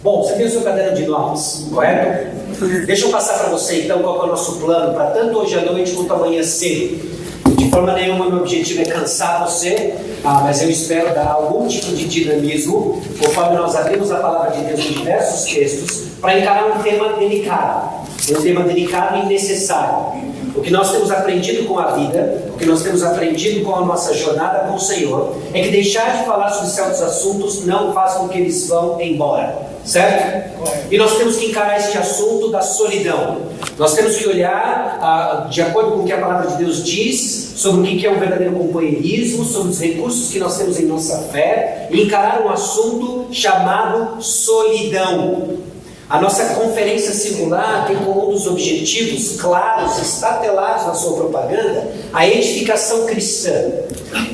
Bom, você tem o seu caderno de notas, correto? Deixa eu passar para você então qual é o nosso plano para tanto hoje à noite quanto amanhã cedo. De forma nenhuma, meu objetivo é cansar você, mas eu espero dar algum tipo de dinamismo, conforme nós abrimos a palavra de Deus em diversos textos, para encarar um tema delicado e necessário. O que nós temos aprendido com a vida, o que nós temos aprendido com a nossa jornada com o Senhor, é que deixar de falar sobre certos assuntos não faz com que eles vão embora, certo? E nós temos que encarar este assunto da solidão. Nós temos que olhar, de acordo com o que a palavra de Deus diz, sobre o que é um verdadeiro companheirismo, sobre os recursos que nós temos em nossa fé, e encarar um assunto chamado solidão. A nossa conferência singular tem como um dos objetivos claros, estatelados na sua propaganda, a edificação cristã.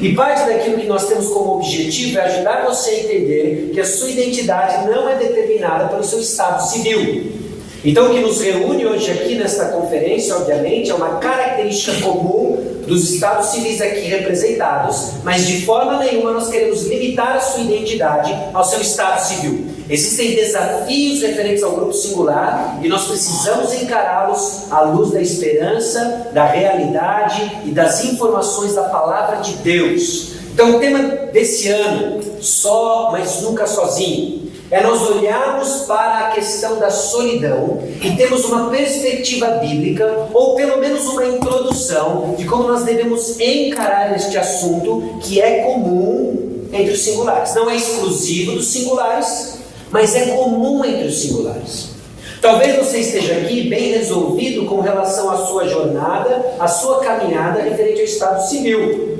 E parte daquilo que nós temos como objetivo é ajudar você a entender que a sua identidade não é determinada pelo seu estado civil. Então, o que nos reúne hoje aqui nesta conferência, obviamente, é uma característica comum dos estados civis aqui representados, mas de forma nenhuma nós queremos limitar a sua identidade ao seu estado civil. Existem desafios referentes ao grupo singular e nós precisamos encará-los à luz da esperança, da realidade e das informações da palavra de Deus. Então, o tema desse ano, só, mas nunca sozinho, é nós olharmos para a questão da solidão e termos uma perspectiva bíblica, ou pelo menos uma introdução de como nós devemos encarar este assunto que é comum entre os singulares. Não é exclusivo dos singulares, mas é comum entre os singulares. Talvez você esteja aqui bem resolvido com relação à sua jornada, à sua caminhada referente ao estado civil.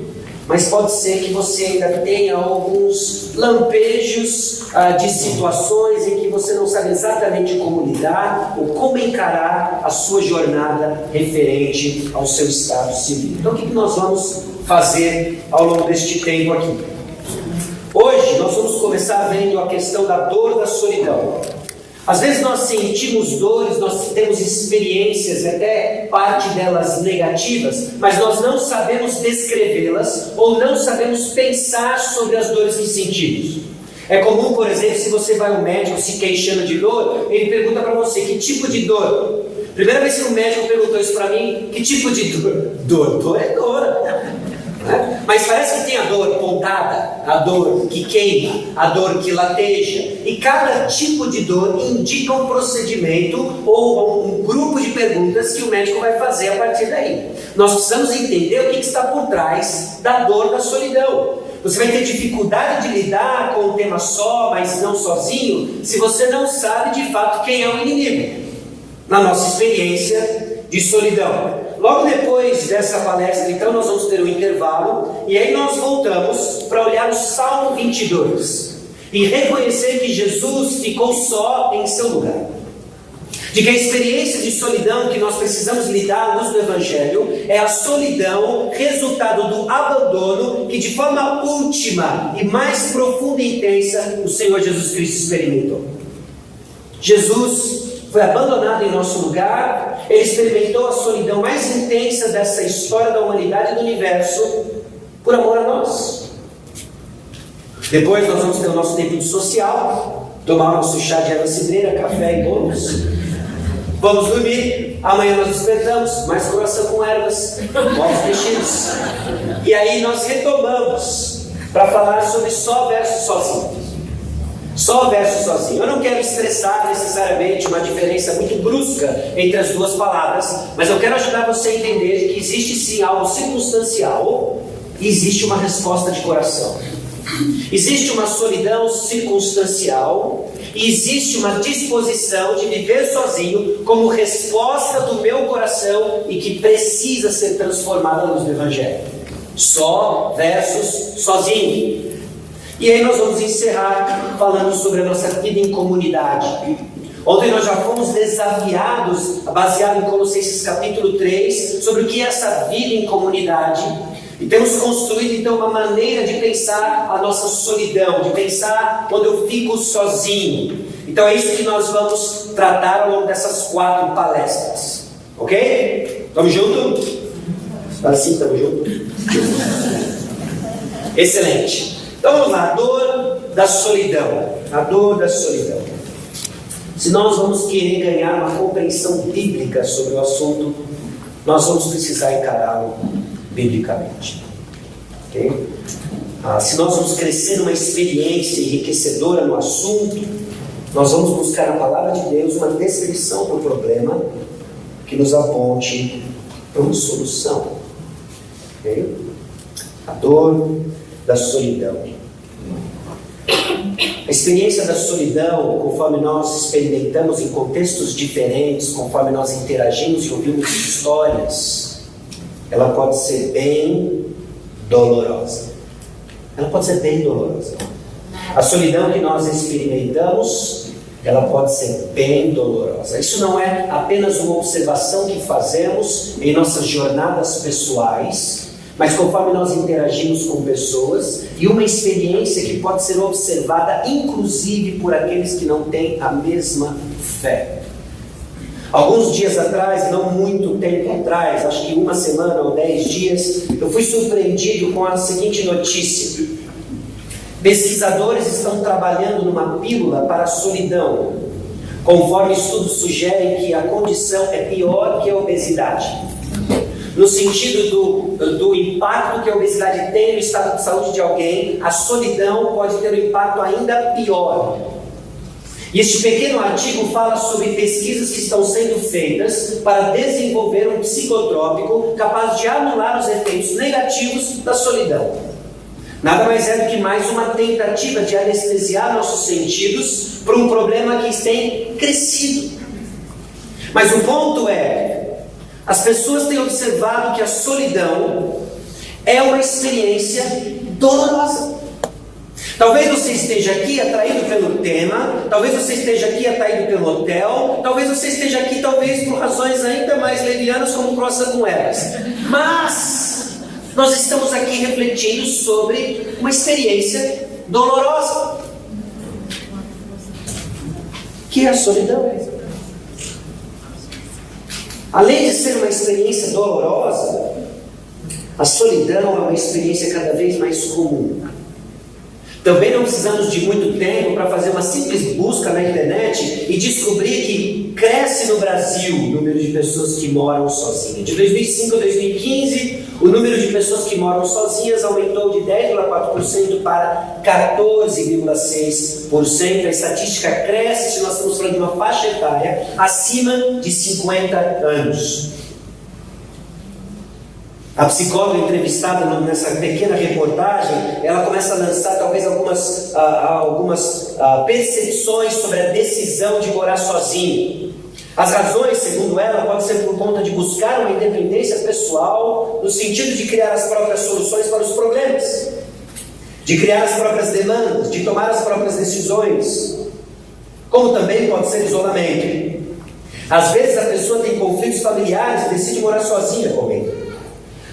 Mas pode ser que você ainda tenha alguns lampejos de situações em que você não sabe exatamente como lidar ou como encarar a sua jornada referente ao seu estado civil. Então, o que nós vamos fazer ao longo deste tempo aqui? Hoje, nós vamos começar vendo a questão da dor da solidão. Às vezes nós sentimos dores, nós temos experiências, até parte delas negativas, mas nós não sabemos descrevê-las ou não sabemos pensar sobre as dores que sentimos. É comum, por exemplo, se você vai ao médico se queixando de dor, ele pergunta para você, que tipo de dor? Primeira vez que um médico perguntou isso para mim, que tipo de dor? Dor é dor. Mas parece que tem a dor pontada, a dor que queima, a dor que lateja, e cada tipo de dor indica um procedimento ou um grupo de perguntas que o médico vai fazer a partir daí. Nós precisamos entender o que está por trás da dor da solidão. Você vai ter dificuldade de lidar com o tema só, mas não sozinho, se você não sabe de fato quem é o inimigo, na nossa experiência de solidão. Logo depois dessa palestra, então, nós vamos ter um intervalo, e aí nós voltamos para olhar o Salmo 22 e reconhecer que Jesus ficou só em seu lugar. De que a experiência de solidão que nós precisamos lidar à luz do Evangelho é a solidão resultado do abandono que de forma última e mais profunda e intensa o Senhor Jesus Cristo experimentou. Jesus foi abandonado em nosso lugar, ele experimentou a solidão mais intensa dessa história da humanidade e do universo por amor a nós. Depois nós vamos ter o nosso tempo social, tomar o nosso chá de erva cidreira, café e bolos. Vamos dormir, amanhã nós despertamos, mais coração com ervas, ovos mexidos. E aí nós retomamos para falar sobre só versus sozinho. Só versus sozinho. Eu não quero estressar necessariamente uma diferença muito brusca entre as duas palavras, mas eu quero ajudar você a entender que existe sim algo circunstancial e existe uma resposta de coração. Existe uma solidão circunstancial e existe uma disposição de viver sozinho como resposta do meu coração e que precisa ser transformada à luz do Evangelho. Só versus sozinho. E aí nós vamos encerrar falando sobre a nossa vida em comunidade. Ontem nós já fomos desafiados, baseado em Colossenses capítulo 3, sobre o que é essa vida em comunidade. E temos construído então uma maneira de pensar a nossa solidão, de pensar quando eu fico sozinho. Então é isso que nós vamos tratar ao longo dessas 4 palestras. Ok? Estamos juntos? Assim, estamos juntos? Excelente. Então vamos lá, a dor da solidão. A dor da solidão. Se nós vamos querer ganhar uma compreensão bíblica sobre o assunto, nós vamos precisar encará-lo biblicamente. Okay? Se nós vamos crescer numa experiência enriquecedora no assunto, nós vamos buscar na palavra de Deus uma descrição do problema que nos aponte para uma solução. Okay? A dor da solidão. A experiência da solidão, conforme nós experimentamos em contextos diferentes, conforme nós interagimos e ouvimos histórias, ela pode ser bem dolorosa. Ela pode ser bem dolorosa. A solidão que nós experimentamos, ela pode ser bem dolorosa. Isso não é apenas uma observação que fazemos em nossas jornadas pessoais, mas conforme nós interagimos com pessoas, e uma experiência que pode ser observada inclusive por aqueles que não têm a mesma fé. Alguns dias atrás, não muito tempo atrás, acho que 1 semana ou 10 dias, eu fui surpreendido com a seguinte notícia. Pesquisadores estão trabalhando numa pílula para a solidão, conforme estudos sugerem que a condição é pior que a obesidade. No sentido do impacto que a obesidade tem no estado de saúde de alguém, a solidão pode ter um impacto ainda pior. E este pequeno artigo fala sobre pesquisas que estão sendo feitas para desenvolver um psicotrópico capaz de anular os efeitos negativos da solidão. Nada mais é do que mais uma tentativa de anestesiar nossos sentidos para um problema que tem crescido. Mas o ponto é, as pessoas têm observado que a solidão é uma experiência dolorosa. Talvez você esteja aqui atraído pelo tema, talvez você esteja aqui atraído pelo hotel, talvez você esteja aqui por razões ainda mais levianas como croissant com elas. Mas nós estamos aqui refletindo sobre uma experiência dolorosa, que é a solidão. Além de ser uma experiência dolorosa, a solidão é uma experiência cada vez mais comum. Também não precisamos de muito tempo para fazer uma simples busca na internet e descobrir que cresce no Brasil o número de pessoas que moram sozinhas. De 2005 a 2015, o número de pessoas que moram sozinhas aumentou de 10,4% para 14,6%. A estatística cresce se nós estamos falando de uma faixa etária acima de 50 anos. A psicóloga entrevistada nessa pequena reportagem, ela começa a lançar talvez algumas percepções sobre a decisão de morar sozinho. As razões, segundo ela, podem ser por conta de buscar uma independência pessoal, no sentido de criar as próprias soluções para os problemas, de criar as próprias demandas, de tomar as próprias decisões, como também pode ser isolamento. Às vezes a pessoa tem conflitos familiares e decide morar sozinha com alguém.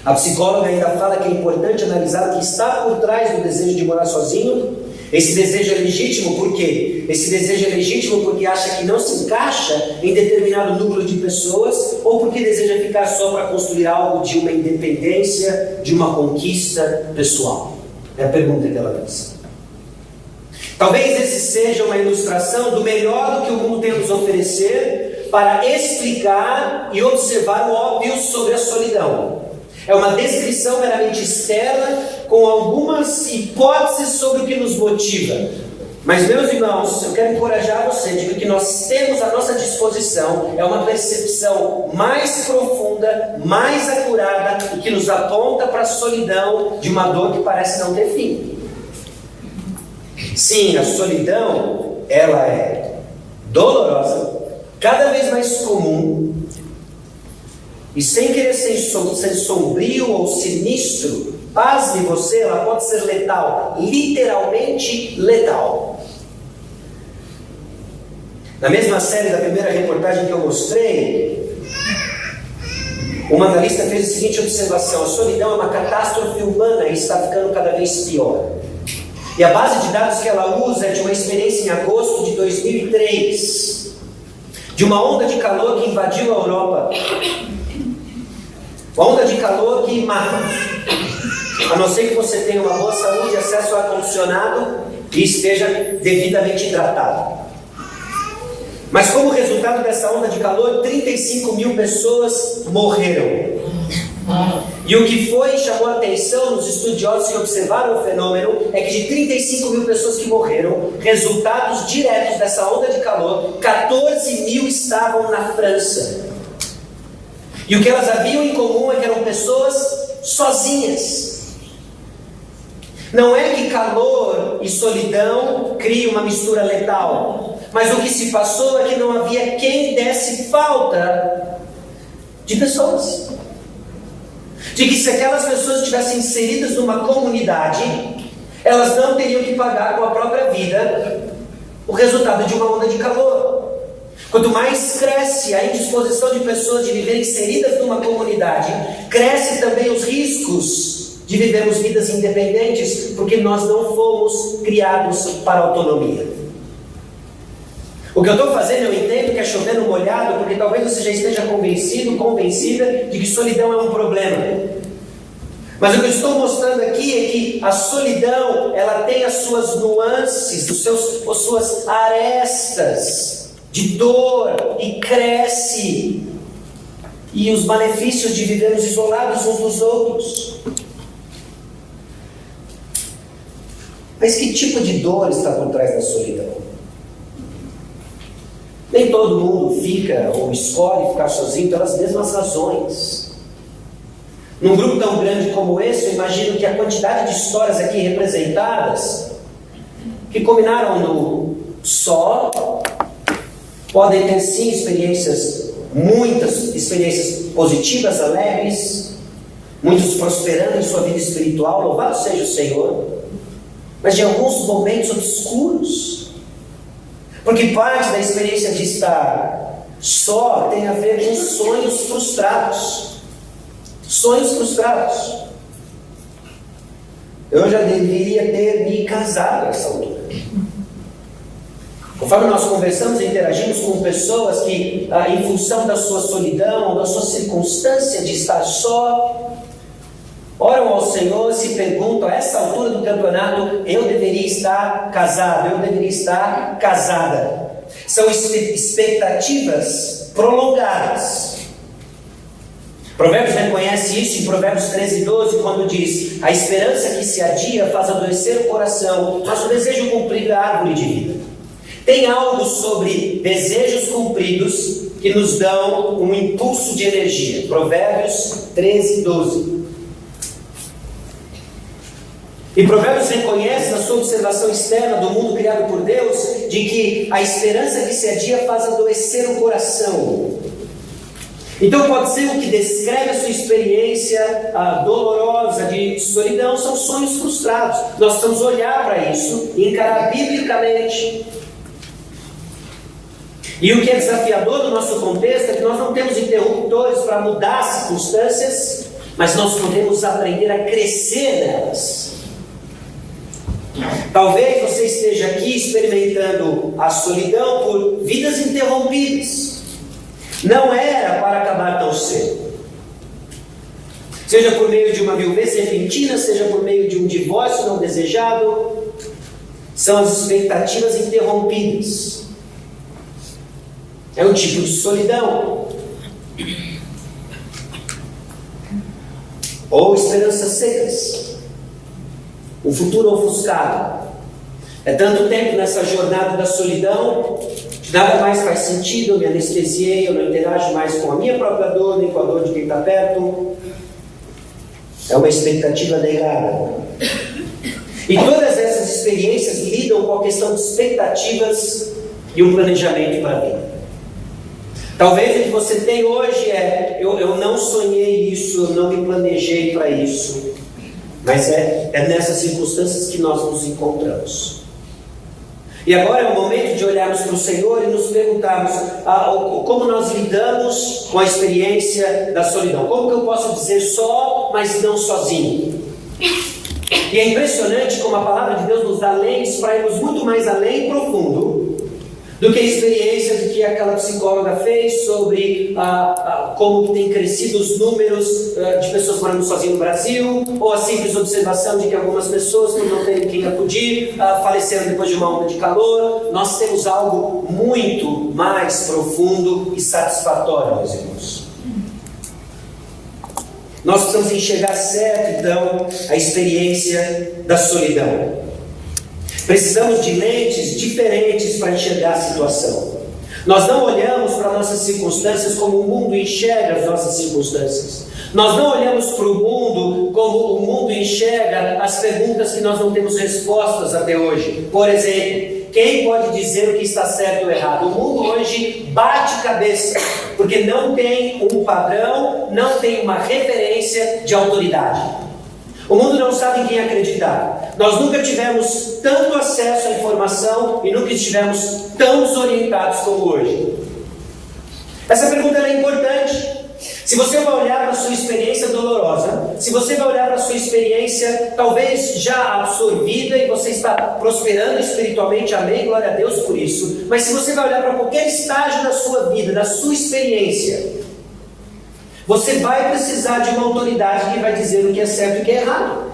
A psicóloga ainda fala que é importante analisar o que está por trás do desejo de morar sozinho. Esse desejo é legítimo por quê? Esse desejo é legítimo porque acha que não se encaixa em determinado núcleo de pessoas ou porque deseja ficar só para construir algo de uma independência, de uma conquista pessoal. É a pergunta que ela faz. Talvez esse seja uma ilustração do melhor do que o mundo tem a nos oferecer para explicar e observar o óbvio sobre a solidão. É uma descrição meramente externa, com algumas hipóteses sobre o que nos motiva. Mas, meus irmãos, eu quero encorajar você de que o que nós temos à nossa disposição é uma percepção mais profunda, mais acurada, e que nos aponta para a solidão de uma dor que parece não ter fim. Sim, a solidão, ela é dolorosa, cada vez mais comum, e sem querer ser sombrio ou sinistro, pasme você, ela pode ser letal, literalmente letal. Na mesma série da primeira reportagem que eu mostrei, uma analista fez a seguinte observação: a solidão é uma catástrofe humana e está ficando cada vez pior. E a base de dados que ela usa é de uma experiência em agosto de 2003, de uma onda de calor que invadiu a Europa. Uma onda de calor que mata, a não ser que você tenha uma boa saúde, acesso ao ar-condicionado e esteja devidamente hidratado. Mas como resultado dessa onda de calor, 35 mil pessoas morreram. E o que foi e chamou a atenção nos estudiosos que observaram o fenômeno é que de 35 mil pessoas que morreram, resultados diretos dessa onda de calor, 14 mil estavam na França. E o que elas haviam em comum é que eram pessoas sozinhas. Não é que calor e solidão criam uma mistura letal, mas o que se passou é que não havia quem desse falta de pessoas. De que se aquelas pessoas estivessem inseridas numa comunidade, elas não teriam que pagar com a própria vida o resultado de uma onda de calor. Quanto mais cresce a indisposição de pessoas de viverem inseridas numa comunidade, cresce também os riscos de vivermos vidas independentes, porque nós não fomos criados para autonomia. O que eu estou fazendo, eu entendo que é chover no molhado, porque talvez você já esteja convencido, convencida de que solidão é um problema. Mas o que eu estou mostrando aqui é que a solidão, ela tem as suas nuances, as suas arestas de dor, e cresce. E os malefícios de vivermos isolados uns dos outros. Mas que tipo de dor está por trás da solidão? Nem todo mundo fica ou escolhe ficar sozinho pelas mesmas razões. Num grupo tão grande como esse, eu imagino que a quantidade de histórias aqui representadas, que culminaram no só, podem ter sim muitas experiências positivas, alegres, muitos prosperando em sua vida espiritual, louvado seja o Senhor, mas de alguns momentos obscuros. Porque parte da experiência de estar só tem a ver com sonhos frustrados. Sonhos frustrados. Eu já deveria ter me casado nessa altura. Conforme nós conversamos e interagimos com pessoas que, em função da sua solidão, da sua circunstância de estar só, oram ao Senhor, se perguntam, a essa altura do campeonato, eu deveria estar casado, eu deveria estar casada. São expectativas prolongadas. Provérbios reconhece isso em Provérbios 13:12, quando diz: a esperança que se adia faz adoecer o coração, mas o desejo cumprido é a árvore de vida. Tem algo sobre desejos cumpridos que nos dão um impulso de energia. Provérbios 13:12. E Provérbios reconhece na sua observação externa do mundo criado por Deus, de que a esperança que se adia faz adoecer o coração. Então pode ser o que descreve a sua experiência dolorosa de solidão, são sonhos frustrados. Nós precisamos olhar para isso e encarar biblicamente. E o que é desafiador no nosso contexto é que nós não temos interruptores para mudar as circunstâncias, mas nós podemos aprender a crescer nelas. Talvez você esteja aqui experimentando a solidão por vidas interrompidas. Não era para acabar tão cedo. Seja por meio de uma viuvez repentina, seja por meio de um divórcio não desejado, são as expectativas interrompidas. É um tipo de solidão. Ou esperanças secas. Um futuro ofuscado. É tanto tempo nessa jornada da solidão, que nada mais faz sentido, eu me anestesiei, eu não interajo mais com a minha própria dor, nem com a dor de quem está perto. É uma expectativa negada. E todas essas experiências lidam com a questão de expectativas e um planejamento para a vida. Talvez o que você tem hoje eu não sonhei isso, eu não me planejei para isso. Mas é nessas circunstâncias que nós nos encontramos. E agora é o momento de olharmos para o Senhor e nos perguntarmos como nós lidamos com a experiência da solidão. Como que eu posso dizer só, mas não sozinho? E é impressionante como a palavra de Deus nos dá lentes para irmos muito mais além e profundo do que a experiência do que aquela psicóloga fez sobre como tem crescido os números de pessoas morando sozinhas no Brasil, ou a simples observação de que algumas pessoas, por não terem quem acudir, faleceram depois de uma onda de calor. Nós temos algo muito mais profundo e satisfatório, meus irmãos. Nós precisamos enxergar certo, então, a experiência da solidão. Precisamos de lentes diferentes para enxergar a situação. Nós não olhamos para nossas circunstâncias como o mundo enxerga as nossas circunstâncias. Nós não olhamos para o mundo como o mundo enxerga as perguntas que nós não temos respostas até hoje. Por exemplo, quem pode dizer o que está certo ou errado? O mundo hoje bate cabeça, porque não tem um padrão, não tem uma referência de autoridade. O mundo não sabe em quem acreditar. Nós nunca tivemos tanto acesso à informação e nunca estivemos tão desorientados como hoje. Essa pergunta é importante. Se você vai olhar para a sua experiência dolorosa, se você vai olhar para a sua experiência talvez já absorvida e você está prosperando espiritualmente, amém, glória a Deus por isso, mas se você vai olhar para qualquer estágio da sua vida, da sua experiência, você vai precisar de uma autoridade que vai dizer o que é certo e o que é errado.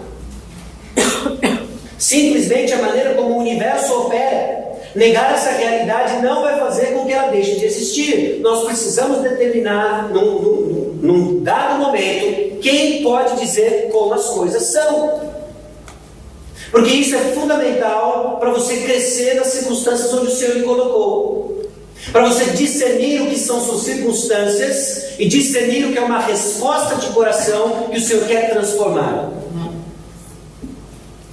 Simplesmente a maneira como o universo opera. Negar essa realidade não vai fazer com que ela deixe de existir. Nós precisamos determinar, num dado momento, quem pode dizer como as coisas são. Porque isso é fundamental para você crescer nas circunstâncias onde o Senhor lhe colocou. Para você discernir o que são suas circunstâncias e discernir o que é uma resposta de coração que o Senhor quer transformar.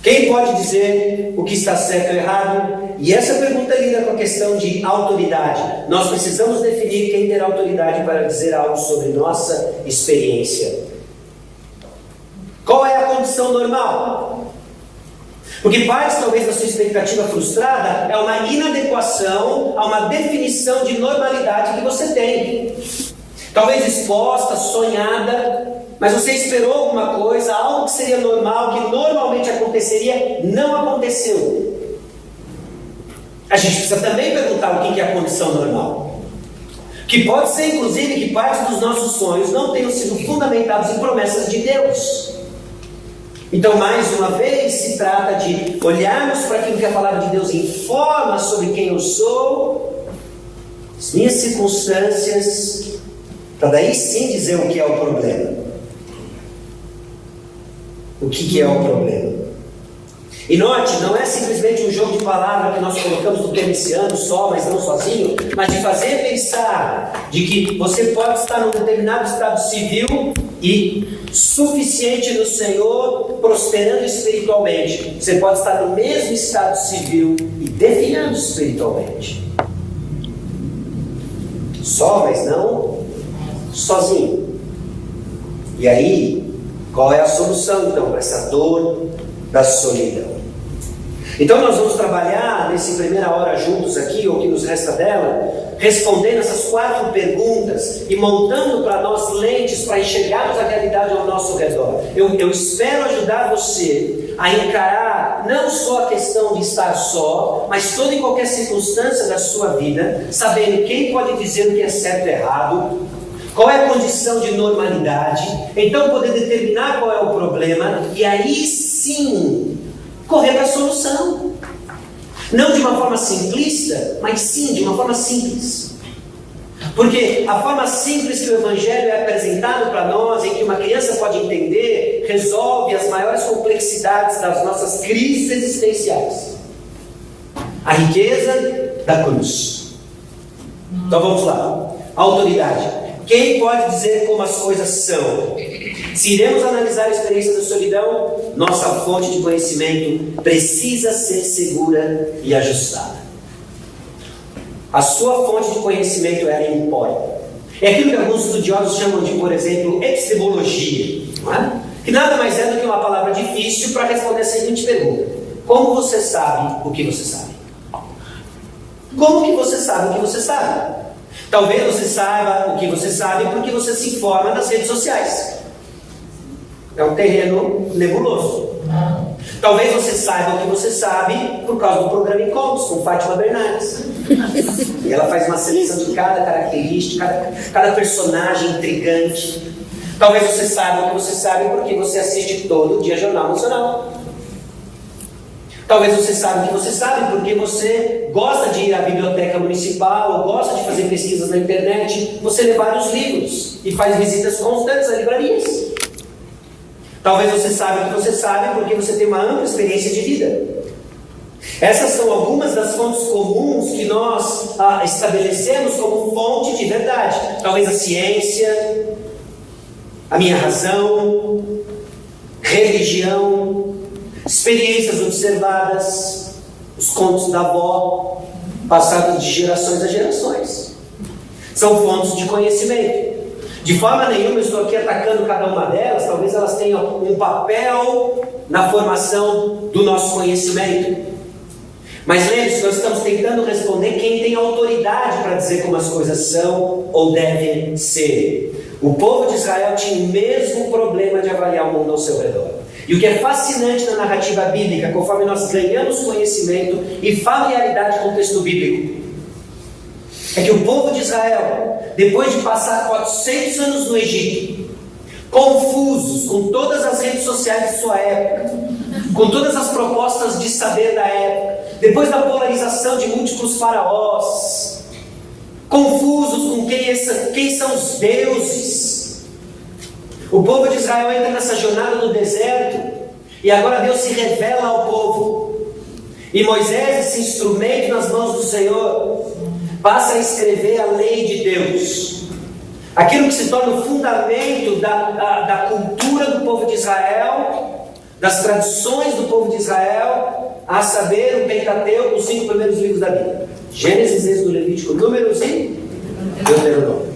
Quem pode dizer o que está certo ou errado? E essa pergunta lida com a questão de autoridade. Nós precisamos definir quem terá autoridade para dizer algo sobre nossa experiência. Qual é a condição normal? Porque parte, talvez, da sua expectativa frustrada é uma inadequação a uma definição de normalidade que você tem. Talvez exposta, sonhada, mas você esperou alguma coisa, algo que seria normal, que normalmente aconteceria, não aconteceu. A gente precisa também perguntar o que é a condição normal. Que pode ser, inclusive, que parte dos nossos sonhos não tenham sido fundamentados em promessas de Deus. Então, mais uma vez, se trata de olharmos para aquilo que a palavra de Deus informa sobre quem eu sou, as minhas circunstâncias, para daí sim dizer o que é o problema. O que é o problema? E note, não é simplesmente um jogo de palavras que nós colocamos no periciano só, mas não sozinho, mas de fazer pensar de que você pode estar num determinado estado civil e suficiente no Senhor, prosperando espiritualmente. Você pode estar no mesmo estado civil e definhando espiritualmente. Só, mas não sozinho. E aí, qual é a solução então para essa dor da solidão? Então nós vamos trabalhar nessa primeira hora juntos aqui, ou que nos resta dela, respondendo essas 4 perguntas e montando para nós lentes para enxergarmos a realidade ao nosso redor. Eu espero ajudar você a encarar não só a questão de estar só, mas toda e qualquer circunstância da sua vida, sabendo quem pode dizer o que é certo e errado, qual é a condição de normalidade, então poder determinar qual é o problema e aí sim correr para a solução. Não de uma forma simplista, mas sim de uma forma simples. Porque a forma simples que o Evangelho é apresentado para nós, em que uma criança pode entender, resolve as maiores complexidades das nossas crises existenciais. A riqueza da cruz. Então vamos lá. Autoridade. Quem pode dizer como as coisas são? Se iremos analisar a experiência da solidão, nossa fonte de conhecimento precisa ser segura e ajustada. A sua fonte de conhecimento ela impõe. É aquilo que alguns estudiosos chamam de, por exemplo, epistemologia, não é? Que nada mais é do que uma palavra difícil para responder a seguinte pergunta: como você sabe o que você sabe? Como que você sabe o que você sabe? Talvez você saiba o que você sabe porque você se informa nas redes sociais. É um terreno nebuloso. Talvez você saiba o que você sabe por causa do programa Encontros com Fátima Bernardes. E ela faz uma seleção de cada característica, cada personagem intrigante. Talvez você saiba o que você sabe porque você assiste todo dia Jornal Nacional. Talvez você saiba que você sabe porque você gosta de ir à biblioteca municipal, ou gosta de fazer pesquisas na internet, você lê vários livros e faz visitas constantes a livrarias. Talvez você saiba que você sabe porque você tem uma ampla experiência de vida. Essas são algumas das fontes comuns que nós estabelecemos como fonte de verdade. Talvez a ciência, a minha razão, religião, experiências observadas, os contos da avó, passados de gerações a gerações. São fontes de conhecimento. De forma nenhuma eu estou aqui atacando cada uma delas, talvez elas tenham um papel na formação do nosso conhecimento. Mas lembre-se, nós estamos tentando responder quem tem autoridade para dizer como as coisas são ou devem ser. O povo de Israel tinha o mesmo problema de avaliar o mundo ao seu redor. E o que é fascinante na narrativa bíblica, conforme nós ganhamos conhecimento e familiaridade com o texto bíblico, é que o povo de Israel, depois de passar 400 anos no Egito, confusos com todas as redes sociais de sua época, com todas as propostas de saber da época, depois da polarização de múltiplos faraós, confusos com quem são os deuses, o povo de Israel entra nessa jornada no deserto, e agora Deus se revela ao povo, e Moisés, esse instrumento nas mãos do Senhor, passa a escrever a lei de Deus, aquilo que se torna o fundamento da cultura do povo de Israel, das tradições do povo de Israel, a saber, o Pentateuco, os 5 primeiros livros da Bíblia: Gênesis, Êxodo, Levítico, Números e Deuteronômio.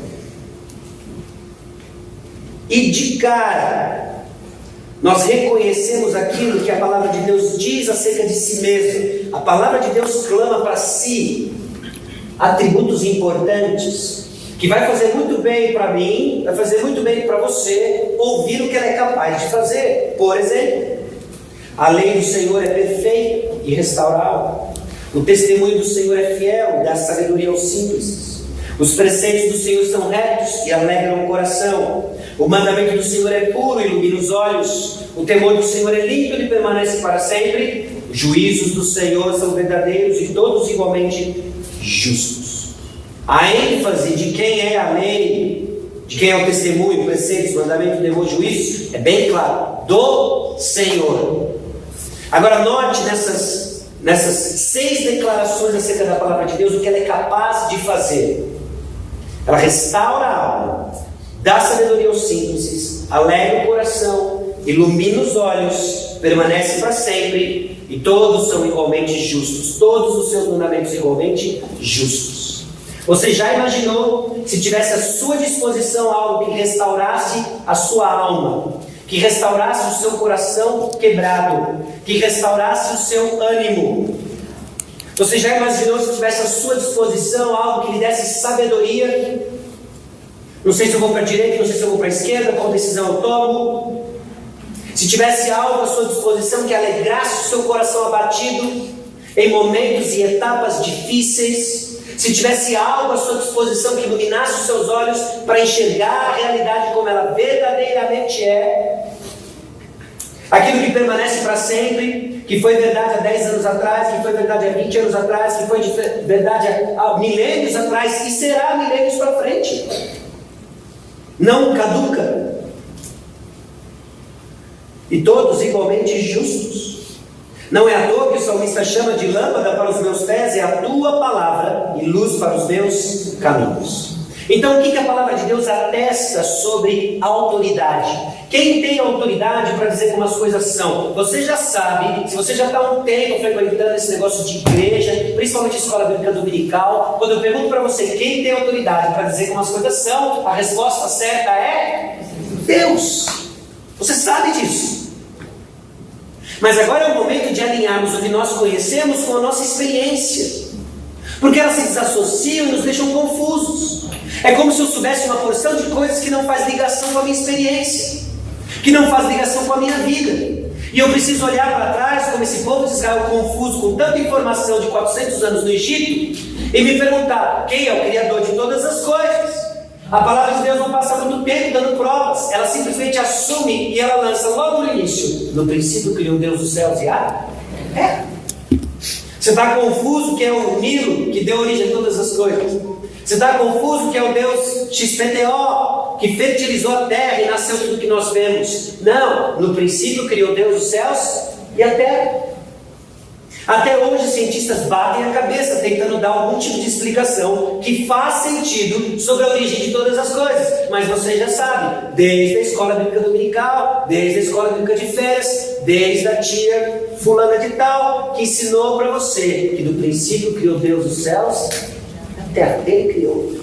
E de cara, nós reconhecemos aquilo que a palavra de Deus diz acerca de si mesmo. A palavra de Deus clama para si atributos importantes, que vai fazer muito bem para mim, vai fazer muito bem para você ouvir o que ela é capaz de fazer. Por exemplo, a lei do Senhor é perfeita e restaura a alma. O testemunho do Senhor é fiel e dá sabedoria aos simples. Os preceitos do Senhor são retos e alegram o coração. O mandamento do Senhor é puro e ilumina os olhos. O temor do Senhor é límpido e permanece para sempre. Os juízos do Senhor são verdadeiros e todos igualmente justos. A ênfase de quem é a lei, de quem é o testemunho, preceitos, mandamento, temor, juízos, é bem claro: do Senhor. Agora note nessas 6 declarações acerca da palavra de Deus o que ela é capaz de fazer. Ela restaura a alma, dá sabedoria aos simples, alegra o coração, ilumina os olhos, permanece para sempre, e todos são igualmente justos, todos os seus mandamentos igualmente justos. Você já imaginou se tivesse à sua disposição algo que restaurasse a sua alma, que restaurasse o seu coração quebrado, que restaurasse o seu ânimo? Você já imaginou se tivesse à sua disposição algo que lhe desse sabedoria? Não sei se eu vou para a direita, não sei se eu vou para a esquerda, qual decisão eu tomo. Se tivesse algo à sua disposição que alegrasse o seu coração abatido em momentos e etapas difíceis. Se tivesse algo à sua disposição que iluminasse os seus olhos para enxergar a realidade como ela verdadeiramente é. Aquilo que permanece para sempre, que foi verdade há 10 anos atrás, que foi verdade há 20 anos atrás, que foi verdade há milênios atrás e será milênios para frente. Não caduca. E todos igualmente justos. Não é à toa que o salmista chama de lâmpada para os meus pés é a tua palavra e luz para os meus caminhos. Então o que a palavra de Deus atesta sobre autoridade? Quem tem autoridade para dizer como as coisas são? Você já sabe, se você já está há um tempo frequentando esse negócio de igreja, principalmente escola bíblica dominical, quando eu pergunto para você quem tem autoridade para dizer como as coisas são, a resposta certa é Deus. Você sabe disso. Mas agora é o momento de alinharmos o que nós conhecemos com a nossa experiência, porque elas se desassociam e nos deixam confusos. É como se eu soubesse uma porção de coisas que não faz ligação com a minha experiência, que não faz ligação com a minha vida, e eu preciso olhar para trás como esse povo de Israel confuso com tanta informação de 400 anos no Egito e me perguntar quem é o Criador de todas as coisas. A palavra de Deus não passa muito tempo dando provas, ela simplesmente assume e ela lança logo no início: no princípio criou Deus os céus e a terra. Você está confuso que é o Nilo que deu origem a todas as coisas? Você está confuso que é o Deus XPTO que fertilizou a terra e nasceu tudo que nós vemos? Não, no princípio criou Deus os céus e a terra. Até hoje os cientistas batem a cabeça tentando dar algum tipo de explicação que faz sentido sobre a origem de todas as coisas. Mas você já sabe, desde a escola bíblica dominical, desde a escola bíblica de férias, desde a tia fulana de tal, que ensinou para você que do princípio criou Deus os céus e a terra. Ele criou.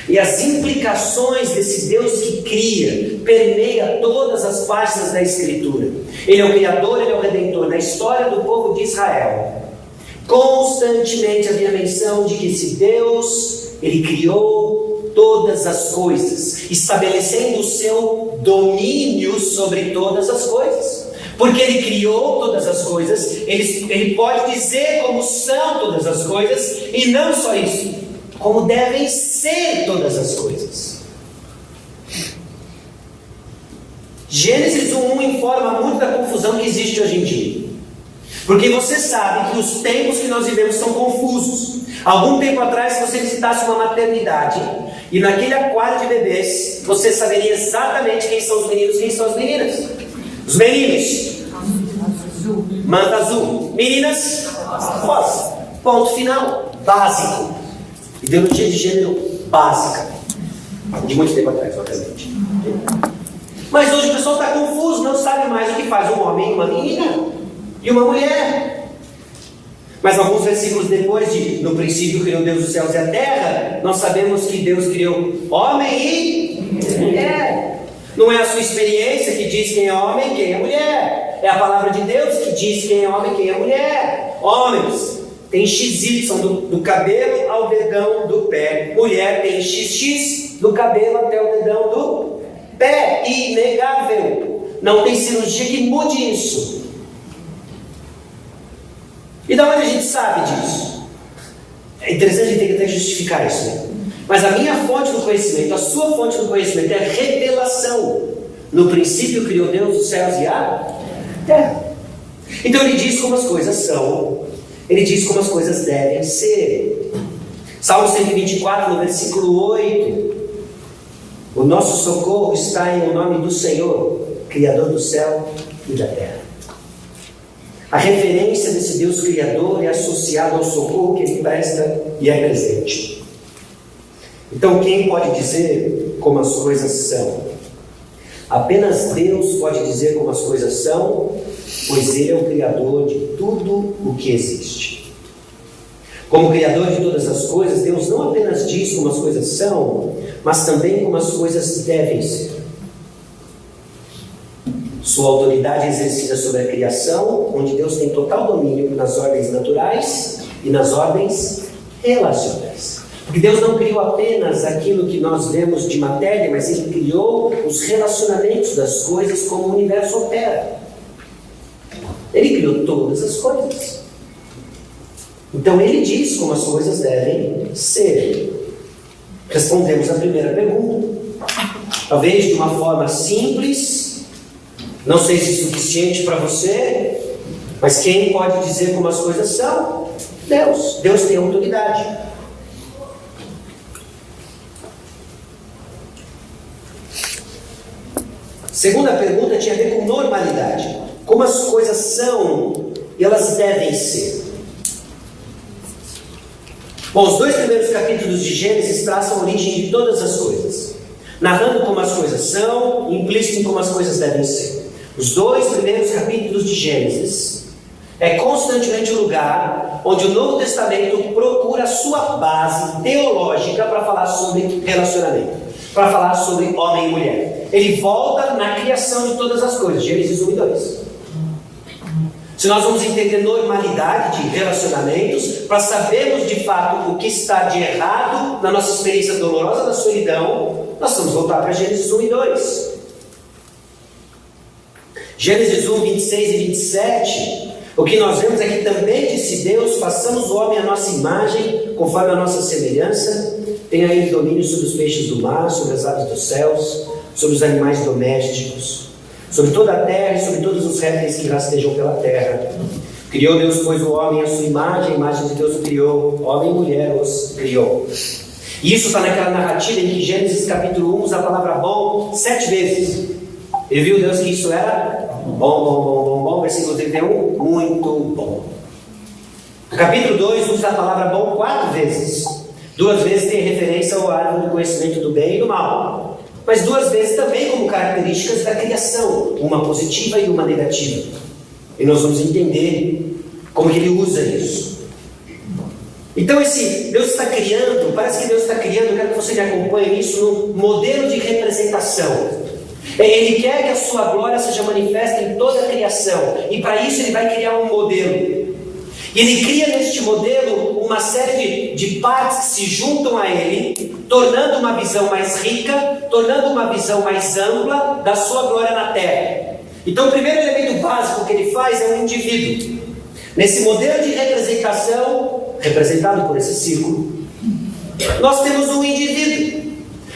E as implicações desse Deus que cria permeia todas as páginas da Escritura. Ele é o Criador, Ele é o Redentor. Na história do povo de Israel, constantemente havia menção de que esse Deus, Ele criou todas as coisas, estabelecendo o seu domínio sobre todas as coisas. Porque Ele criou todas as coisas, Ele pode dizer como são todas as coisas, e não só isso, como devem ser todas as coisas. Gênesis 1:1 informa muito da confusão que existe hoje em dia. Porque você sabe que os tempos que nós vivemos são confusos. Algum tempo atrás, se você visitasse uma maternidade, e naquele aquário de bebês, você saberia exatamente quem são os meninos e quem são as meninas. Os meninos, manta azul. Meninas, rosa. Ponto final. Básico. Ideologia de gênero básica. De muito tempo atrás, obviamente. Mas hoje o pessoal está confuso, não sabe mais o que faz um homem e uma menina e uma mulher. Mas alguns versículos depois de no princípio criou Deus os céus e a terra, nós sabemos que Deus criou homem e mulher. Não é a sua experiência que diz quem é homem e quem é mulher. É a palavra de Deus que diz quem é homem e quem é mulher. Homens tem XY do cabelo ao dedão do pé. Mulher tem XX do cabelo até o dedão do pé. Inegável. Não tem cirurgia que mude isso. E da onde a gente sabe disso? É interessante a gente ter que até justificar isso, né? Mas a minha fonte do conhecimento, a sua fonte do conhecimento é a revelação. No princípio criou Deus os céus e a terra. Então ele diz como as coisas são. Ele diz como as coisas devem ser. Salmo 124, no versículo 8. O nosso socorro está em o nome do Senhor, Criador do céu e da terra. A referência desse Deus Criador é associada ao socorro que Ele presta e é presente. Então quem pode dizer como as coisas são? Apenas Deus pode dizer como as coisas são, pois Ele é o Criador de tudo o que existe. Como Criador de todas as coisas, Deus não apenas diz como as coisas são, mas também como as coisas devem ser. Sua autoridade é exercida sobre a criação, onde Deus tem total domínio nas ordens naturais e nas ordens relacionais. Porque Deus não criou apenas aquilo que nós vemos de matéria, mas Ele criou os relacionamentos das coisas como o universo opera. Ele criou todas as coisas. Então Ele diz como as coisas devem ser. Respondemos a primeira pergunta. Talvez de uma forma simples, não sei se é suficiente para você, mas quem pode dizer como as coisas são? Deus. Deus tem autoridade. Segunda pergunta tinha a ver com normalidade. Como as coisas são e elas devem ser. Bom, os 2 primeiros capítulos de Gênesis traçam a origem de todas as coisas, narrando como as coisas são, implícito em como as coisas devem ser. Os 2 primeiros capítulos de Gênesis é constantemente o lugar onde o Novo Testamento procura a sua base teológica para falar sobre relacionamento, para falar sobre homem e mulher. Ele volta na criação de todas as coisas, Gênesis 1 e 2. Se nós vamos entender normalidade de relacionamentos, para sabermos de fato o que está de errado na nossa experiência dolorosa da solidão, nós vamos voltar para Gênesis 1 e 2. Gênesis 1, 26 e 27, o que nós vemos é que também disse Deus: façamos o homem à nossa imagem, conforme a nossa semelhança, tenha ele domínio sobre os peixes do mar, sobre as aves dos céus, sobre os animais domésticos, sobre toda a terra e sobre todos os répteis que rastejam pela terra. Criou Deus, pois, o homem à sua imagem, a imagem de Deus o criou, homem e mulher os criou. E isso está naquela narrativa em que Gênesis capítulo 1 usa a palavra bom 7 vezes. Ele viu Deus que isso era bom, versículo 31, muito bom. No capítulo 2 usa a palavra bom 4 vezes. 2 vezes tem referência ao árvore do conhecimento do bem e do mal, mas 2 vezes também como características da criação, uma positiva e uma negativa. E nós vamos entender como que ele usa isso. Então esse Deus está criando, parece que Deus está criando, eu quero que você me acompanhe nisso, num modelo de representação. Ele quer que a sua glória seja manifesta em toda a criação, e para isso ele vai criar um modelo. E ele cria neste modelo uma série de partes que se juntam a ele, tornando uma visão mais rica, tornando uma visão mais ampla da sua glória na terra. Então o primeiro elemento básico que ele faz é um indivíduo. Nesse modelo de representação, representado por esse círculo, nós temos um indivíduo.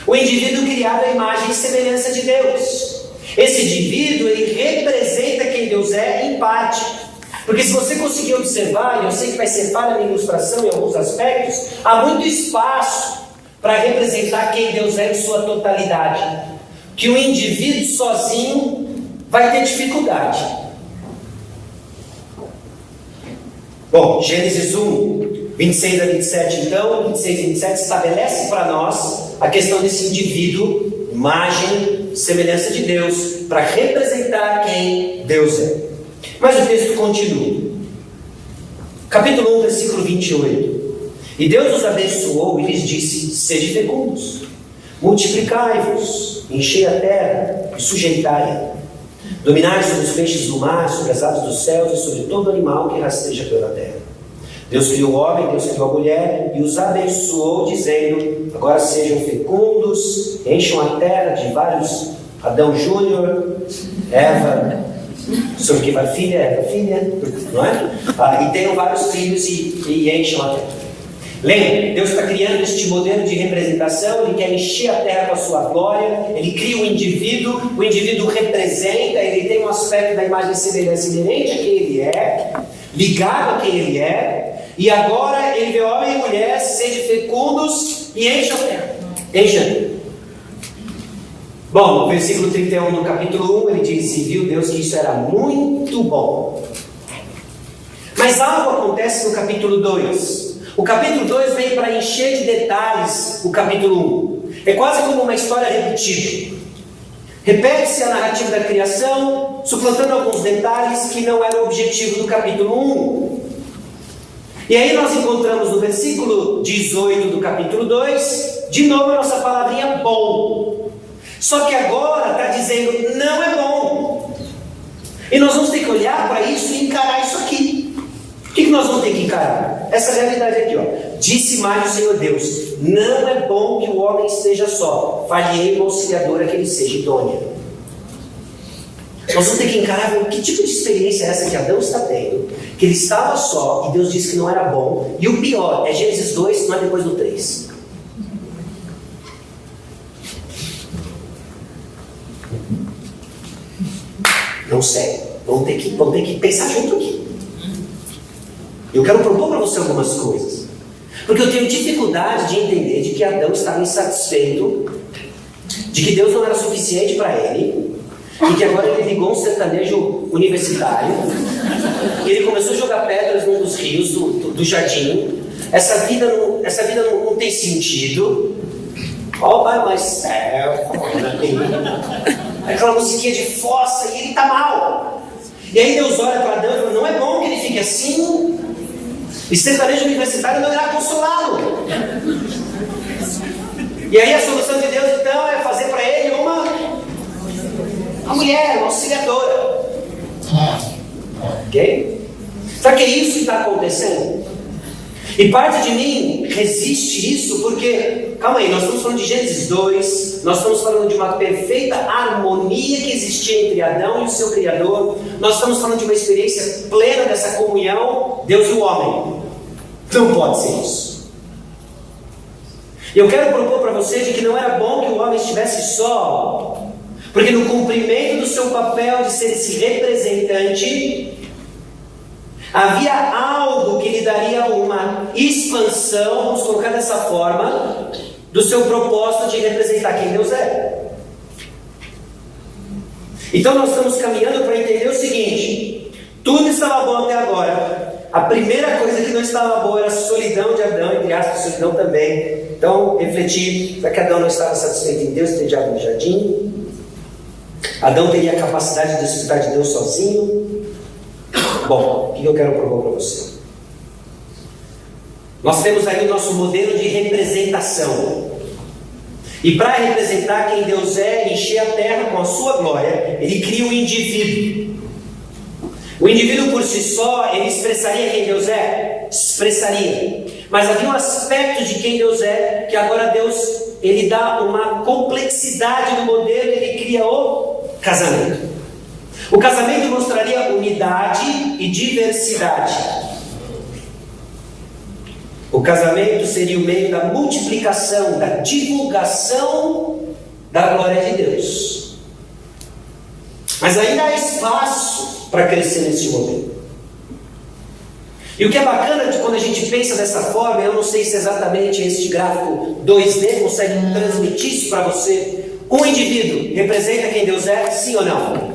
O indivíduo criado à imagem e semelhança de Deus. Esse indivíduo, ele representa quem Deus é em parte. Porque se você conseguir observar, e eu sei que vai ser falha na ilustração em alguns aspectos, há muito espaço para representar quem Deus é em sua totalidade. Que o indivíduo sozinho vai ter dificuldade. Bom, Gênesis 1, 26 a 27, então, 26 e 27 estabelece para nós a questão desse indivíduo, imagem, semelhança de Deus, para representar quem Deus é. Mas o texto continua. Capítulo 1, versículo 28. E Deus os abençoou e lhes disse: sede fecundos, multiplicai-vos, enchei a terra e sujeitai-a. Dominai sobre os peixes do mar, sobre as aves dos céus e sobre todo animal que rasteja pela terra. Deus criou o homem, Deus criou a mulher e os abençoou, dizendo: agora sejam fecundos, encham a terra de vários Adão Júnior, Eva, sobre que vai filha, não é? E tenham vários filhos e encham a terra. Lembra, Deus está criando este modelo de representação, Ele quer encher a terra com a sua glória, Ele cria o indivíduo representa, ele tem um aspecto da imagem e semelhança inerente a quem Ele é, ligado a quem Ele é, e agora Ele vê homem e mulher, sede fecundos e encham a terra. Encham. Bom, no versículo 31 do capítulo 1, ele diz: e viu Deus que isso era muito bom. Mas algo acontece no capítulo 2. O capítulo 2 vem para encher de detalhes o capítulo 1. É quase como uma história repetida. Repete-se a narrativa da criação, suplantando alguns detalhes que não eram o objetivo do capítulo 1. E aí nós encontramos no versículo 18 do capítulo 2, de novo a nossa palavrinha bom. Só que agora está dizendo não é bom. E nós vamos ter que olhar para isso e encarar isso aqui. O que nós vamos ter que encarar? Essa realidade aqui, ó. Disse mais o Senhor Deus: não é bom que o homem esteja só, far-lhe-ei uma auxiliadora que ele seja idônea. Nós vamos ter que encarar que tipo de experiência é essa que Adão está tendo, que ele estava só e Deus disse que não era bom. E o pior é Gênesis 2, não é depois do 3. Não sei, vamos ter que pensar junto aqui. Eu quero propor para você algumas coisas, porque eu tenho dificuldade de entender de que Adão estava insatisfeito, de que Deus não era suficiente para ele, e que agora ele ligou um sertanejo universitário, e ele começou a jogar pedras num dos rios do jardim. Essa vida não tem sentido. Ó, vai mais céu, aquela musiquinha de fossa, e ele está mal. E aí Deus olha para Adão e fala: não é bom que ele fique assim. E sertanejo universitário não irá consolá-lo. E aí a solução de Deus então é fazer para ele uma mulher, uma auxiliadora. Ok? Sabe que isso está acontecendo? E parte de mim resiste isso porque, calma aí, nós estamos falando de Gênesis 2, nós estamos falando de uma perfeita harmonia que existia entre Adão e o seu Criador, nós estamos falando de uma experiência plena dessa comunhão, Deus e o homem. Não pode ser isso. E eu quero propor para você de que não era bom que o homem estivesse só, porque no cumprimento do seu papel de ser esse representante, Havia algo que lhe daria uma expansão, vamos colocar dessa forma, do seu propósito de representar quem Deus é. Então nós estamos caminhando para entender o seguinte: tudo estava bom até agora. A primeira coisa que não estava boa era a solidão de Adão, entre aspas, solidão também. Então, refletir, para que Adão não estava satisfeito em Deus, entediado no jardim. Adão teria a capacidade de desfrutar de Deus sozinho. Bom, o que eu quero propor para você? Nós temos aí o nosso modelo de representação. E para representar quem Deus é e encher a terra com a sua glória, Ele cria um indivíduo. O indivíduo por si só, ele expressaria quem Deus é? Expressaria. Mas havia um aspecto de quem Deus é, que agora Deus, Ele dá uma complexidade no modelo, Ele cria o casamento. O casamento mostraria unidade e diversidade. O casamento seria o meio da multiplicação, da divulgação da glória de Deus. Mas ainda há espaço para crescer nesse modelo. E o que é bacana de quando a gente pensa dessa forma, eu não sei se exatamente este gráfico 2D consegue transmitir isso para você. Um indivíduo representa quem Deus é, sim ou não?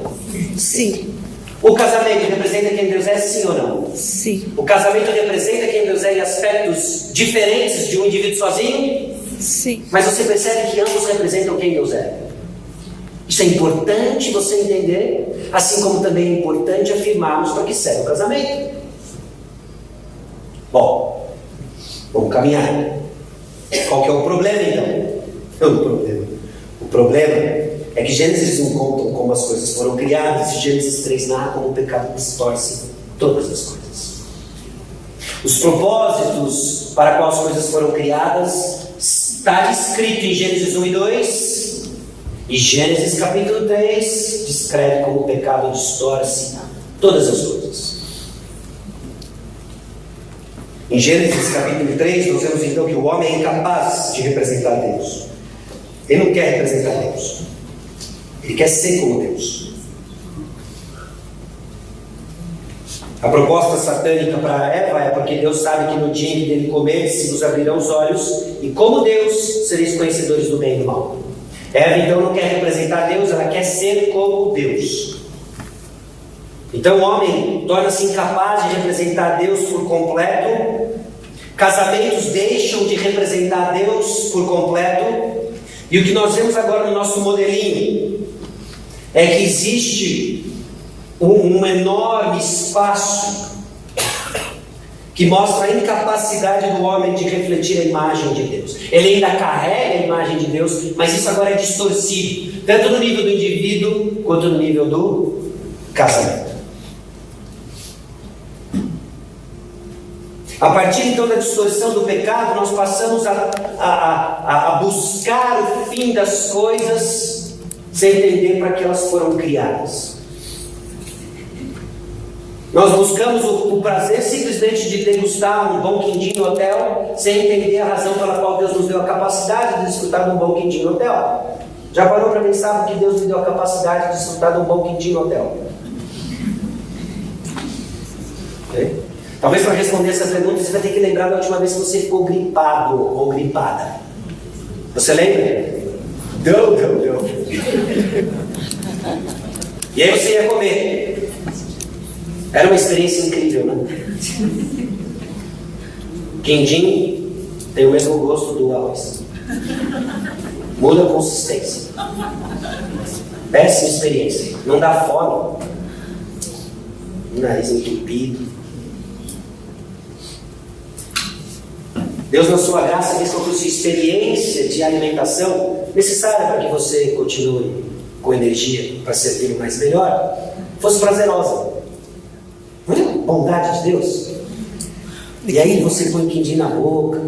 Sim. O casamento representa quem Deus é, sim ou não? Sim. O casamento representa quem Deus é em aspectos diferentes de um indivíduo sozinho? Sim. Mas você percebe que ambos representam quem Deus é. Isso é importante você entender, assim como também é importante afirmarmos para que serve o casamento. Bom, vamos caminhar. Qual que é o problema então? O problema é que Gênesis 1 conta como as coisas foram criadas e Gênesis 3 narra como o pecado distorce todas as coisas. Os propósitos para quais as coisas foram criadas está escrito em Gênesis 1 e 2, e Gênesis capítulo 3 descreve como o pecado distorce todas as coisas. Em Gênesis capítulo 3 nós vemos então que o homem é incapaz de representar Deus. Ele não quer representar Deus. Ele quer ser como Deus. A proposta satânica para Eva é porque Deus sabe que no dia em que dele comer se vos abrirão os olhos e como Deus sereis conhecedores do bem e do mal. Eva então não quer representar Deus, ela quer ser como Deus. Então o homem torna-se incapaz de representar Deus por completo. Casamentos deixam de representar Deus por completo. E o que nós vemos agora no nosso modelinho é que existe um enorme espaço que mostra a incapacidade do homem de refletir a imagem de Deus. Ele ainda carrega a imagem de Deus, mas isso agora é distorcido, tanto no nível do indivíduo quanto no nível do casamento. A partir então da distorção do pecado, nós passamos a buscar o fim das coisas sem entender para que elas foram criadas. Nós buscamos o prazer simplesmente de degustar um bom quindim no hotel, sem entender a razão pela qual Deus nos deu a capacidade de desfrutar de um bom quindim no hotel. Já parou para pensar que Deus nos deu a capacidade de desfrutar de um bom quindim no hotel? Okay? Talvez para responder essa pergunta você vai ter que lembrar da última vez que você ficou gripado ou gripada. Você lembra? Deu. E aí você ia comer. Era uma experiência incrível, né? Quindim tem o mesmo gosto do arroz. Muda a consistência. Péssima experiência. Não dá fome. Nariz entupido. Deus, na sua graça, fez com que a sua experiência de alimentação, necessária para que você continue com energia para servir mais melhor, fosse prazerosa. Olha a bondade de Deus. E aí você põe quindim na boca,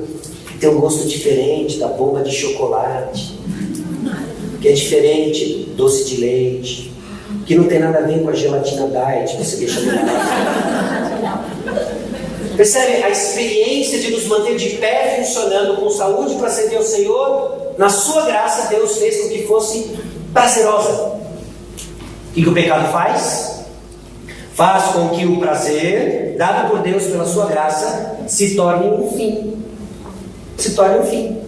tem um gosto diferente da bomba de chocolate, que é diferente do doce de leite, que não tem nada a ver com a gelatina diet, você deixa no lado. Percebe? A experiência de nos manter de pé, funcionando com saúde para servir ao Senhor, na sua graça, Deus fez com que fosse prazerosa. O que o pecado faz? faz com que o prazer dado por Deus pela sua graça se torne um fim. Se torne um fim.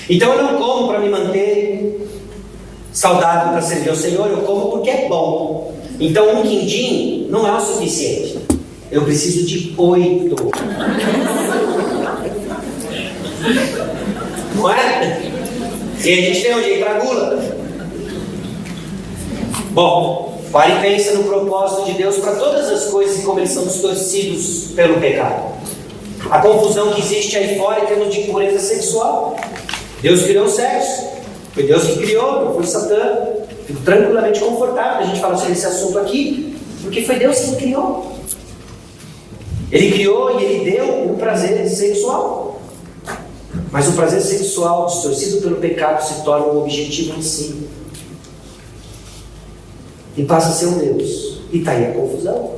Então eu não como para me manter saudável para servir ao Senhor, eu como porque é bom. Então um quindim não é o suficiente. Eu preciso de 8. Não é? E a gente tem onde ir para a gula. Bom, pare e pensa no propósito de Deus para todas as coisas e como eles são distorcidos pelo pecado. A confusão que existe aí fora em termos de pureza sexual. Deus criou o sexo. Foi Deus que criou, não foi Satã. Fico tranquilamente confortável a gente falar sobre esse assunto aqui, porque foi Deus que criou. Ele criou e Ele deu o prazer sexual. Mas o prazer sexual distorcido pelo pecado se torna um objetivo em si. E passa a ser um Deus. E está aí a confusão.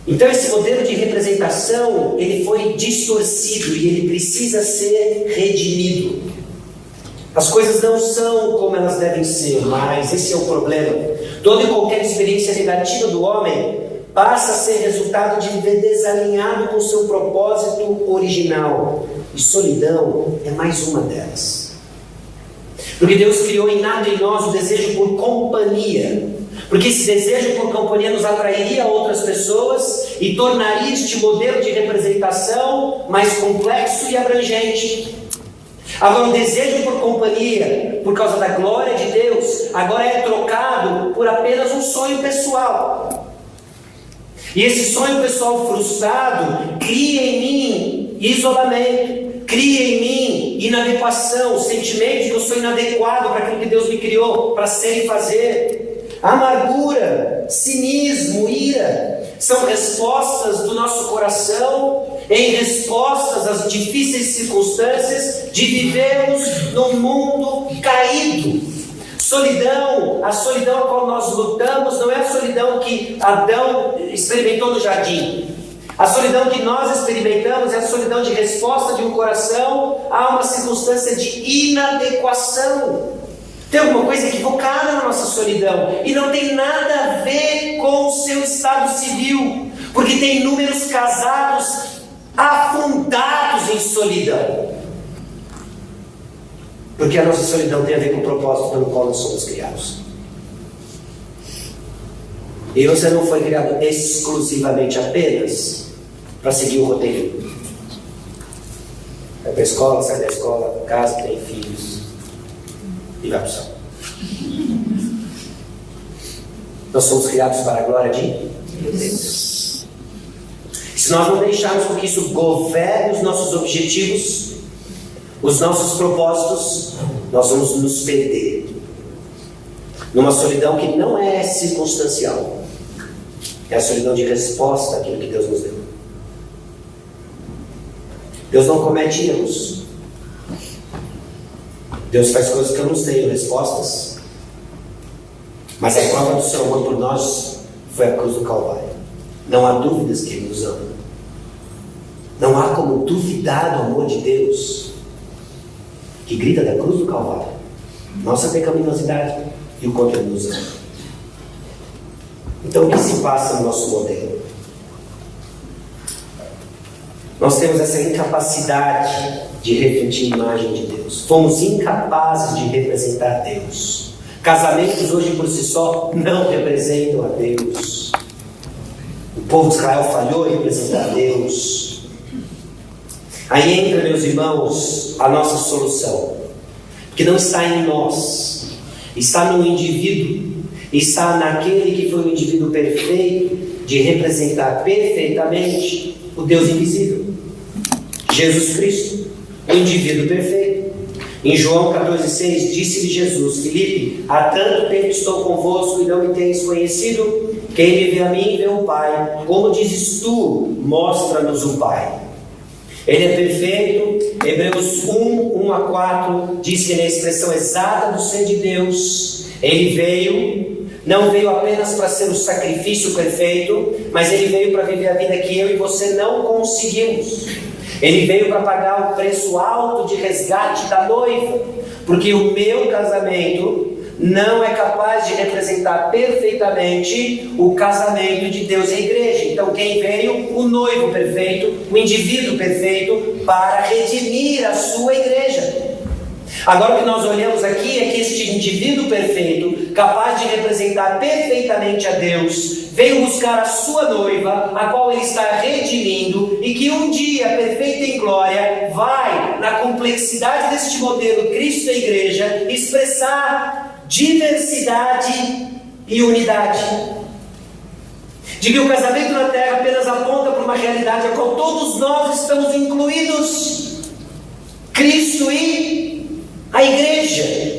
Então esse modelo de representação, ele foi distorcido e ele precisa ser redimido. As coisas não são como elas devem ser, mas esse é o problema. Toda e qualquer experiência negativa do homem passa a ser resultado de viver desalinhado com o seu propósito original. E solidão é mais uma delas. Porque Deus criou inato em nós o desejo por companhia. Porque esse desejo por companhia nos atrairia a outras pessoas e tornaria este modelo de representação mais complexo e abrangente. Agora, o desejo por companhia, por causa da glória de Deus, agora é trocado por apenas um sonho pessoal. E esse sonho pessoal frustrado cria em mim isolamento, cria em mim inadequação, o sentimento de que eu sou inadequado para aquilo que Deus me criou para ser e fazer. Amargura, cinismo, ira são respostas do nosso coração em respostas às difíceis circunstâncias de vivermos num mundo caído. Solidão, a solidão a qual nós lutamos não é a solidão que Adão experimentou no jardim. A solidão que nós experimentamos é a solidão de resposta de um coração a uma circunstância de inadequação. Tem alguma coisa equivocada na nossa solidão e não tem nada a ver com o seu estado civil, porque tem inúmeros casados afundados em solidão. Porque a nossa solidão tem a ver com o propósito pelo qual nós somos criados. E você não foi criado exclusivamente apenas para seguir o roteiro. Vai para a escola, sai da escola, casa, tem filhos e vai para o céu. Nós somos criados para a glória de Deus. Se nós não deixarmos com que isso governe os nossos objetivos, os nossos propósitos, nós vamos nos perder numa solidão que não é circunstancial, é a solidão de resposta àquilo que Deus nos deu. Deus não comete erros. Deus faz coisas que eu não tenho respostas, mas a prova do seu amor por nós foi a cruz do Calvário. Não há dúvidas que Ele nos ama. Não há como duvidar do amor de Deus, que grita da cruz do Calvário, nossa pecaminosidade e o quanto Ele nos ama. Então, o que se passa no nosso modelo? Nós temos essa incapacidade de refletir a imagem de Deus. Fomos incapazes de representar Deus. Casamentos hoje por si só não representam a Deus. O povo de Israel falhou em representar Deus. Aí entra, meus irmãos, a nossa solução, que não está em nós, está no indivíduo, está naquele que foi o indivíduo perfeito de representar perfeitamente o Deus invisível, Jesus Cristo, o indivíduo perfeito. Em João 14,6 disse-lhe Jesus: Filipe, há tanto tempo estou convosco e não me tens conhecido? Quem me vê a mim vê o Pai. Como dizes tu, mostra-nos o Pai. Ele é perfeito. Hebreus 1:1-4 diz que na expressão exata do ser de Deus, Ele veio, não veio apenas para ser o sacrifício perfeito, mas Ele veio para viver a vida que eu e você não conseguimos. Ele veio para pagar o preço alto de resgate da noiva, porque o meu casamento não é capaz de representar perfeitamente o casamento de Deus e a igreja. Então quem veio? O noivo perfeito, o indivíduo perfeito, para redimir a sua igreja. Agora o que nós olhamos aqui é que este indivíduo perfeito, capaz de representar perfeitamente a Deus, veio buscar a sua noiva, a qual ele está redimindo, e que um dia, perfeita em glória, vai, na complexidade deste modelo Cristo e Igreja, expressar diversidade e unidade. De que o casamento na terra apenas aponta para uma realidade a qual todos nós estamos incluídos: Cristo e a igreja.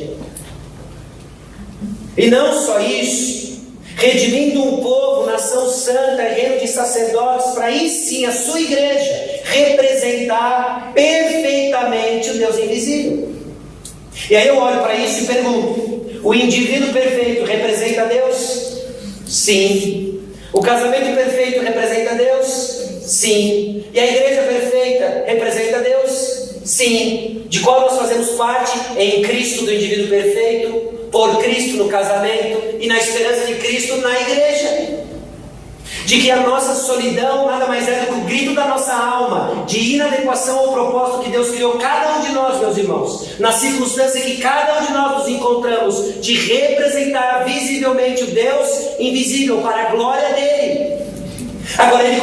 E não só isso, redimindo um povo, nação santa, reino de sacerdotes, para aí sim a sua igreja representar perfeitamente o Deus invisível. E aí eu olho para isso e pergunto: o indivíduo perfeito representa Deus? Sim. O casamento perfeito representa Deus? Sim. E a igreja perfeita representa Deus? Sim. De qual nós fazemos parte? Em Cristo, do indivíduo perfeito, por Cristo no casamento e na esperança de Cristo na igreja. De que a nossa solidão nada mais é do que o grito da nossa alma, de inadequação ao propósito que Deus criou cada um de nós, meus irmãos, na circunstância que cada um de nós nos encontramos, de representar visivelmente o Deus invisível para a glória dele. Agora ele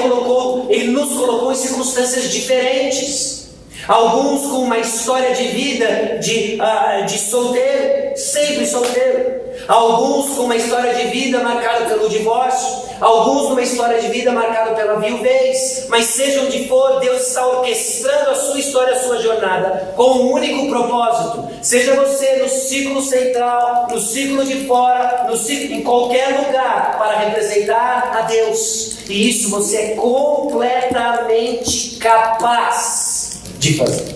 nos colocou em circunstâncias diferentes. Alguns com uma história de vida de solteiro, sempre solteiro. Alguns com uma história de vida marcada pelo divórcio. Alguns com uma história de vida marcada pela viuvez. Mas seja onde for, Deus está orquestrando a sua história, a sua jornada, com um único propósito. Seja você no ciclo central, no ciclo de fora, no ciclo, em qualquer lugar, para representar a Deus. E isso você é completamente capaz de fazer.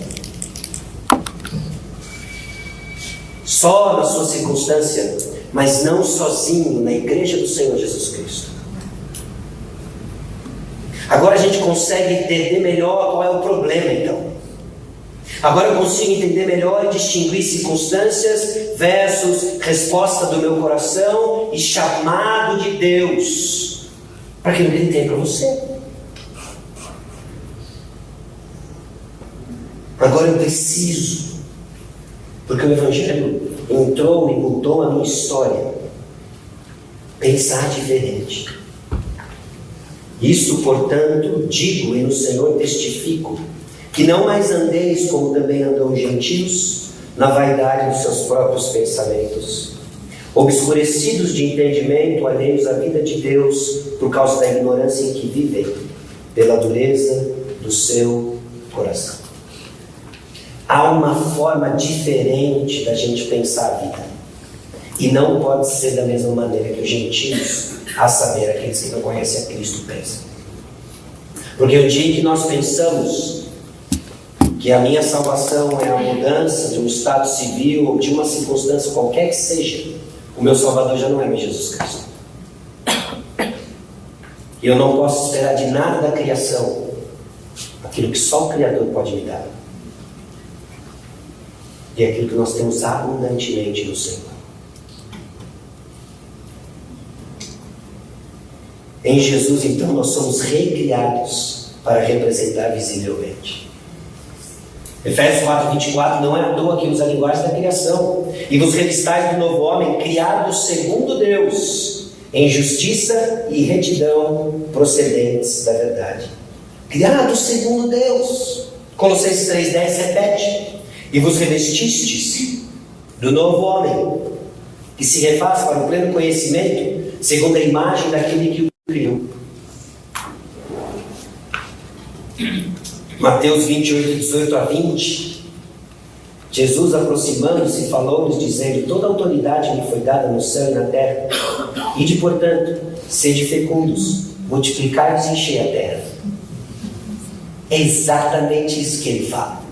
Só na sua circunstância, mas não sozinho, na igreja do Senhor Jesus Cristo. Agora a gente consegue entender melhor qual é o problema, então. Agora eu consigo entender melhor e distinguir circunstâncias versus resposta do meu coração e chamado de Deus para aquilo que Ele tem para você. Agora eu preciso, porque o Evangelho entrou e mudou a minha história, pensar diferente. Isso, portanto, digo e no Senhor testifico, que não mais andeis como também andam os gentios, na vaidade dos seus próprios pensamentos, obscurecidos de entendimento, alheios à vida de Deus, por causa da ignorância em que vivem, pela dureza do seu coração. Há uma forma diferente da gente pensar a vida. E não pode ser da mesma maneira que os gentios, a saber, aqueles que não conhecem a Cristo, pensam. Porque o dia que nós pensamos que a minha salvação é a mudança de um estado civil ou de uma circunstância qualquer que seja, o meu Salvador já não é mais Jesus Cristo. E eu não posso esperar de nada da criação aquilo que só o Criador pode me dar. E é aquilo que nós temos abundantemente no Senhor. Em Jesus, então, nós somos recriados para representar visivelmente. Efésios 4:24, não é à toa que usa a linguagem da criação. E vos revistais do novo homem, criado segundo Deus, em justiça e retidão procedentes da verdade. Criado segundo Deus. Colossenses 3:10 repete. E vos revestistes do novo homem, que se refaz para o pleno conhecimento, segundo a imagem daquele que o criou. Mateus 28:18-20. Jesus, aproximando-se, falou-lhes, dizendo: toda autoridade me foi dada no céu e na terra. Ide, portanto, sede fecundos, multiplicai-vos e enchei a terra. É exatamente isso que ele fala.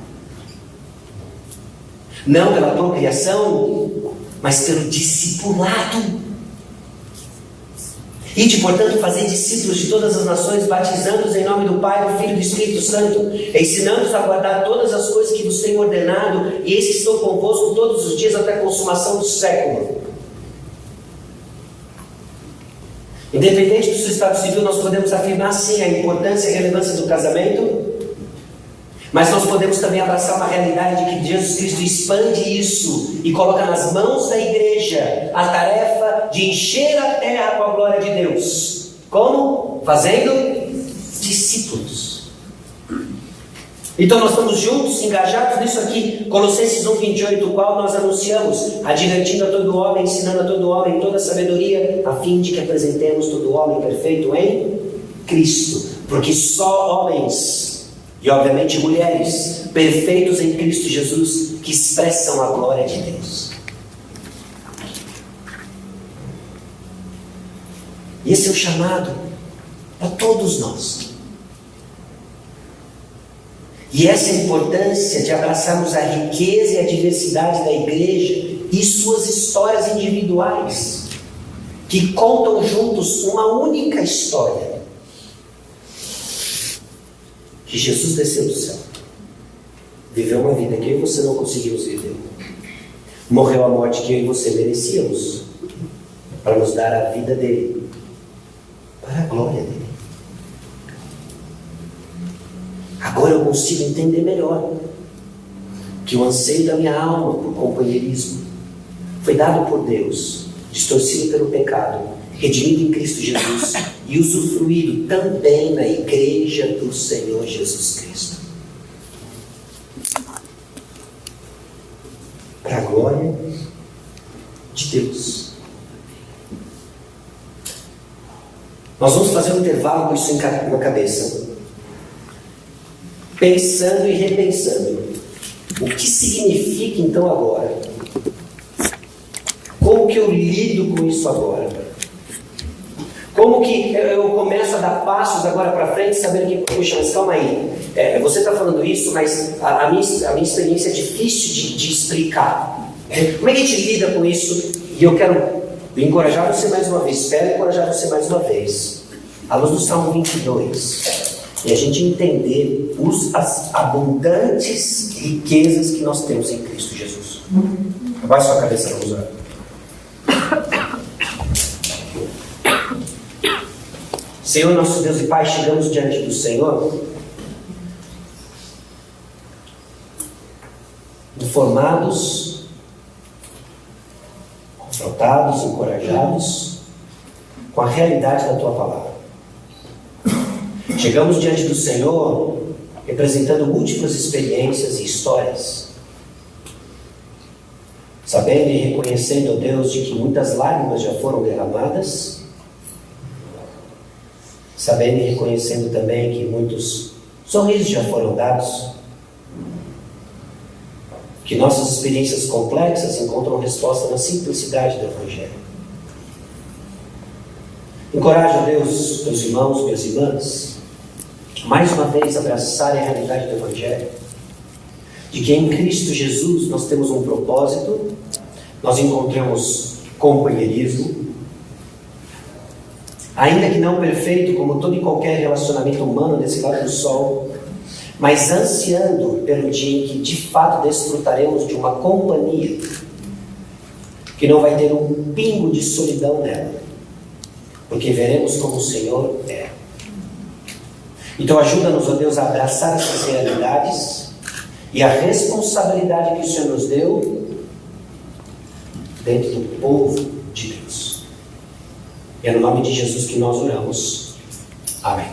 Não pela procriação, mas pelo discipulado. Ide, portanto, fazer discípulos de todas as nações, batizando-os em nome do Pai, do Filho e do Espírito Santo, ensinando-os a guardar todas as coisas que vos tenho ordenado, e eis que estou convosco todos os dias até a consumação do século. Independente do seu estado civil, nós podemos afirmar sim a importância e a relevância do casamento, mas nós podemos também abraçar uma realidade de que Jesus Cristo expande isso e coloca nas mãos da igreja a tarefa de encher a terra com a glória de Deus. Como? Fazendo discípulos. Então nós estamos juntos, engajados nisso aqui. Colossenses 1:28, o qual nós anunciamos, advertindo a todo homem, ensinando a todo homem toda a sabedoria, a fim de que apresentemos todo homem perfeito em Cristo. Porque só homens, e obviamente mulheres, perfeitos em Cristo Jesus, que expressam a glória de Deus. E esse é o chamado para todos nós. E essa é a importância de abraçarmos a riqueza e a diversidade da igreja e suas histórias individuais, que contam juntos uma única história. Que Jesus desceu do céu, viveu uma vida que eu e você não conseguimos viver, morreu a morte que eu e você merecíamos, para nos dar a vida dele, para a glória dele. Agora eu consigo entender melhor que o anseio da minha alma por companheirismo foi dado por Deus, distorcido pelo pecado, redimido em Cristo Jesus e usufruído também na igreja do Senhor Jesus Cristo. Para a glória de Deus. Nós vamos fazer um intervalo com isso na cabeça, pensando e repensando. O que significa então agora? Como que eu lido com isso agora? Como que eu começo a dar passos agora para frente, sabendo que, puxa, mas calma aí, você está falando isso, mas a minha experiência é difícil de explicar. Como é que a gente lida com isso? E eu quero encorajar você mais uma vez, espero encorajar você mais uma vez, à luz do Salmo 22, e a gente entender as abundantes riquezas que nós temos em Cristo Jesus. Abaixe sua cabeça, vamos orar. Senhor, nosso Deus e Pai, chegamos diante do Senhor informados, confrontados, encorajados com a realidade da Tua Palavra. Chegamos diante do Senhor representando múltiplas experiências e histórias, sabendo e reconhecendo, ó Deus, de que muitas lágrimas já foram derramadas, sabendo e reconhecendo também que muitos sorrisos já foram dados, que nossas experiências complexas encontram resposta na simplicidade do Evangelho. Encoraja, Deus, meus irmãos, minhas irmãs, mais uma vez abraçarem a realidade do Evangelho, de que em Cristo Jesus nós temos um propósito, nós encontramos companheirismo, ainda que não perfeito como todo e qualquer relacionamento humano desse lado do sol, mas ansiando pelo dia em que de fato desfrutaremos de uma companhia que não vai ter um pingo de solidão nela, porque veremos como o Senhor é. Então ajuda-nos, ó Deus, a abraçar essas realidades e a responsabilidade que o Senhor nos deu dentro do povo de Deus. E é no nome de Jesus que nós oramos. Amém.